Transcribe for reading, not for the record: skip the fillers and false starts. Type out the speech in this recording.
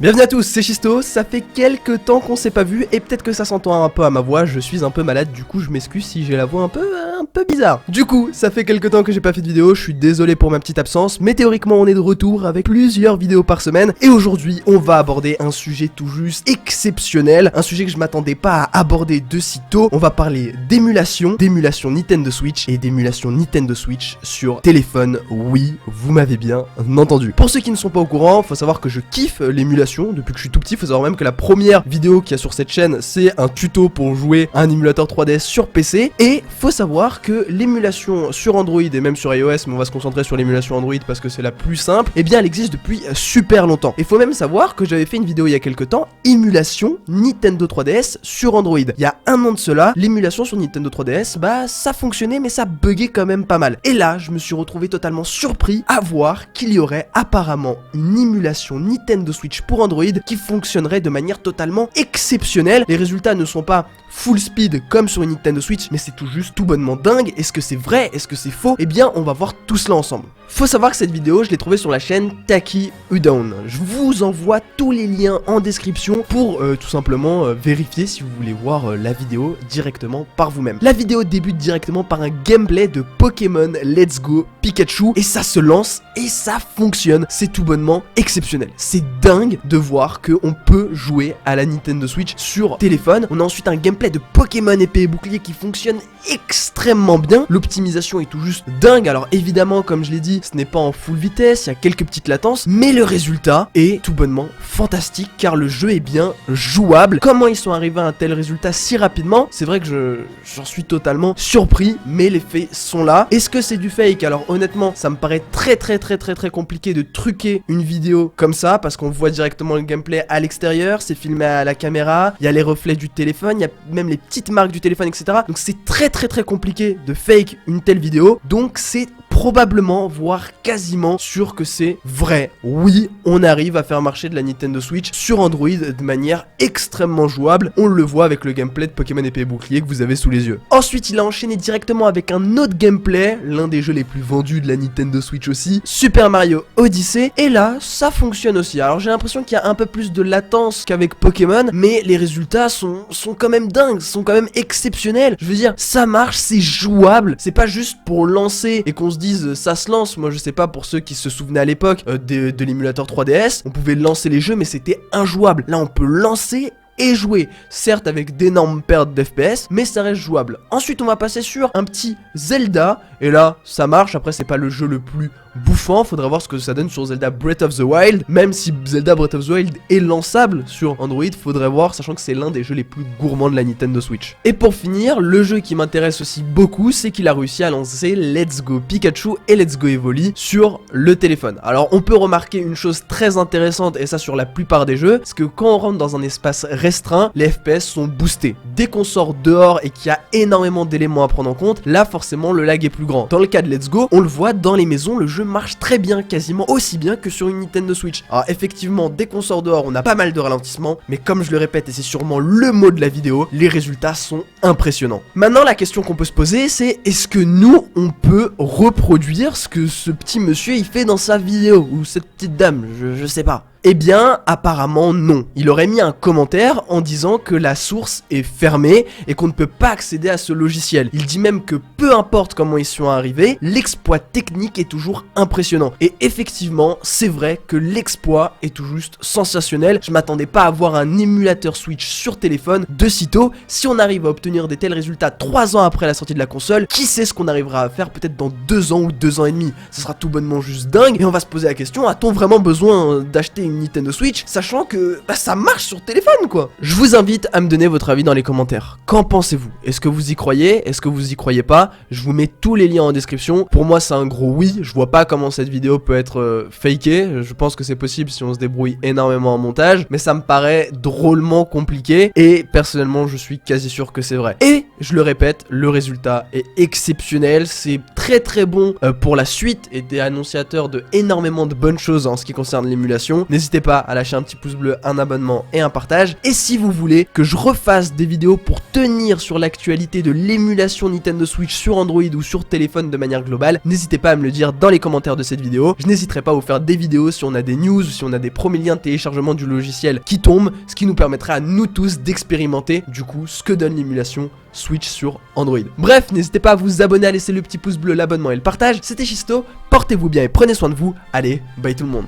Bienvenue à tous, c'est Chisto, ça fait quelques temps qu'on s'est pas vu et peut-être que ça s'entend un peu à ma voix, je suis un peu malade, du coup je m'excuse si j'ai la voix un peu bizarre. Du coup, ça fait quelques temps que j'ai pas fait de vidéo, je suis désolé pour ma petite absence, mais théoriquement on est de retour avec plusieurs vidéos par semaine et aujourd'hui on va aborder un sujet tout juste exceptionnel, un sujet que je m'attendais pas à aborder de si tôt. On va parler d'émulation Nintendo Switch et d'émulation Nintendo Switch sur téléphone, oui, vous m'avez bien entendu. Pour ceux qui ne sont pas au courant, faut savoir que je kiffe l'émulation depuis que je suis tout petit. Faut savoir même que la première vidéo qu'il y a sur cette chaîne, c'est un tuto pour jouer à un émulateur 3DS sur PC. Et faut savoir que l'émulation sur Android et même sur iOS, mais on va se concentrer sur l'émulation Android parce que c'est la plus simple, et bien elle existe depuis super longtemps. Et faut même savoir que j'avais fait une vidéo il y a quelques temps, émulation Nintendo 3DS sur Android. Il y a un an de cela, l'émulation sur Nintendo 3DS, bah ça fonctionnait mais ça buguait quand même pas mal. Et là, je me suis retrouvé totalement surpris à voir qu'il y aurait apparemment une émulation Nintendo Switch pour Android qui fonctionnerait de manière totalement exceptionnelle. Les résultats ne sont pas full speed comme sur une Nintendo Switch, mais c'est tout juste tout bonnement dingue. Est-ce que c'est vrai? Est-ce que c'est faux? Eh bien, on va voir tout cela ensemble. Faut savoir que cette vidéo, je l'ai trouvée sur la chaîne Taki Udon. Je vous envoie tous les liens en description pour tout simplement vérifier si vous voulez voir la vidéo directement par vous-même. La vidéo débute directement par un gameplay de Pokémon Let's Go Pikachu et ça se lance et ça fonctionne. C'est tout bonnement exceptionnel. C'est dingue de voir qu'on peut jouer à la Nintendo Switch sur téléphone. On a ensuite un gameplay de Pokémon épée et bouclier qui fonctionne extrêmement bien. L'optimisation est tout juste dingue. Alors évidemment, comme je l'ai dit, ce n'est pas en full vitesse, il y a quelques petites latences, mais le résultat est tout bonnement fantastique car le jeu est bien jouable. Comment ils sont arrivés à un tel résultat si rapidement? C'est vrai que j'en suis totalement surpris, mais les faits sont là. Est-ce que c'est du fake? Alors honnêtement, ça me paraît très compliqué de truquer une vidéo comme ça parce qu'on voit directement le gameplay à l'extérieur, c'est filmé à la caméra, il y a les reflets du téléphone, il y a même les petites marques du téléphone, etc. Donc c'est très compliqué de fake une telle vidéo, donc c'est probablement, voire quasiment sûr que c'est vrai. Oui, on arrive à faire marcher de la Nintendo Switch sur Android de manière extrêmement jouable. On le voit avec le gameplay de Pokémon épée et bouclier que vous avez sous les yeux. Ensuite, il a enchaîné directement avec un autre gameplay, l'un des jeux les plus vendus de la Nintendo Switch aussi, Super Mario Odyssey. Et là, ça fonctionne aussi. Alors j'ai l'impression qu'il y a un peu plus de latence qu'avec Pokémon, mais les résultats sont quand même dingues, sont quand même exceptionnels. Je veux dire, ça marche, c'est jouable. C'est pas juste pour lancer et qu'on se dit ça se lance. Moi je sais pas, pour ceux qui se souvenaient à l'époque de l'émulateur 3DS, on pouvait lancer les jeux mais c'était injouable. Là on peut lancer et jouer, certes avec d'énormes pertes d'FPS, mais ça reste jouable. Ensuite on va passer sur un petit Zelda, et là ça marche. Après c'est pas le jeu le plus bouffant, faudra voir ce que ça donne sur Zelda Breath of the Wild. Même si Zelda Breath of the Wild est lançable sur Android, faudrait voir, sachant que c'est l'un des jeux les plus gourmands de la Nintendo Switch. Et pour finir, le jeu qui m'intéresse aussi beaucoup, c'est qu'il a réussi à lancer Let's Go Pikachu et Let's Go Evoli sur le téléphone. Alors on peut remarquer une chose très intéressante, et ça sur la plupart des jeux, c'est que quand on rentre dans un espace restreint, les FPS sont boostés. Dès qu'on sort dehors et qu'il y a énormément d'éléments à prendre en compte, là forcément le lag est plus grand. Dans le cas de Let's Go, on le voit dans les maisons, le jeu marche très bien, quasiment aussi bien que sur une Nintendo Switch. Alors effectivement, dès qu'on sort dehors, on a pas mal de ralentissements, mais comme je le répète, et c'est sûrement le mot de la vidéo, les résultats sont impressionnants. Maintenant, la question qu'on peut se poser, c'est est-ce que nous, on peut reproduire ce que ce petit monsieur il fait dans sa vidéo, ou cette petite dame, je sais pas. Eh bien, apparemment non. Il aurait mis un commentaire en disant que la source est fermée et qu'on ne peut pas accéder à ce logiciel. Il dit même que peu importe comment ils sont arrivés, l'exploit technique est toujours impressionnant. Et effectivement, c'est vrai que l'exploit est tout juste sensationnel. Je m'attendais pas à voir un émulateur Switch sur téléphone de sitôt. Si on arrive à obtenir des tels résultats 3 ans après la sortie de la console, qui sait ce qu'on arrivera à faire peut-être dans 2 ans ou 2 ans et demi. Ce sera tout bonnement juste dingue. Et on va se poser la question, a-t-on vraiment besoin d'acheter une Nintendo Switch, sachant que ça marche sur téléphone quoi. Je vous invite à me donner votre avis dans les commentaires. Qu'en pensez-vous? Est-ce que vous y croyez? Est-ce que vous y croyez pas? Je vous mets tous les liens en description. Pour moi c'est un gros oui. Je vois pas comment cette vidéo peut être fakée. Je pense que c'est possible si on se débrouille énormément en montage, mais ça me paraît drôlement compliqué et personnellement je suis quasi sûr que c'est vrai. Et je le répète, le résultat est exceptionnel. C'est très bon pour la suite et des annonciateurs de énormément de bonnes choses en ce qui concerne l'émulation. N'hésitez pas à lâcher un petit pouce bleu, un abonnement et un partage. Et si vous voulez que je refasse des vidéos pour tenir sur l'actualité de l'émulation Nintendo Switch sur Android ou sur téléphone de manière globale, n'hésitez pas à me le dire dans les commentaires de cette vidéo. Je n'hésiterai pas à vous faire des vidéos si on a des news, si on a des premiers liens de téléchargement du logiciel qui tombent, ce qui nous permettra à nous tous d'expérimenter du coup ce que donne l'émulation Switch sur Android. Bref, n'hésitez pas à vous abonner, à laisser le petit pouce bleu, l'abonnement et le partage. C'était Chisto, portez-vous bien et prenez soin de vous. Allez, bye tout le monde.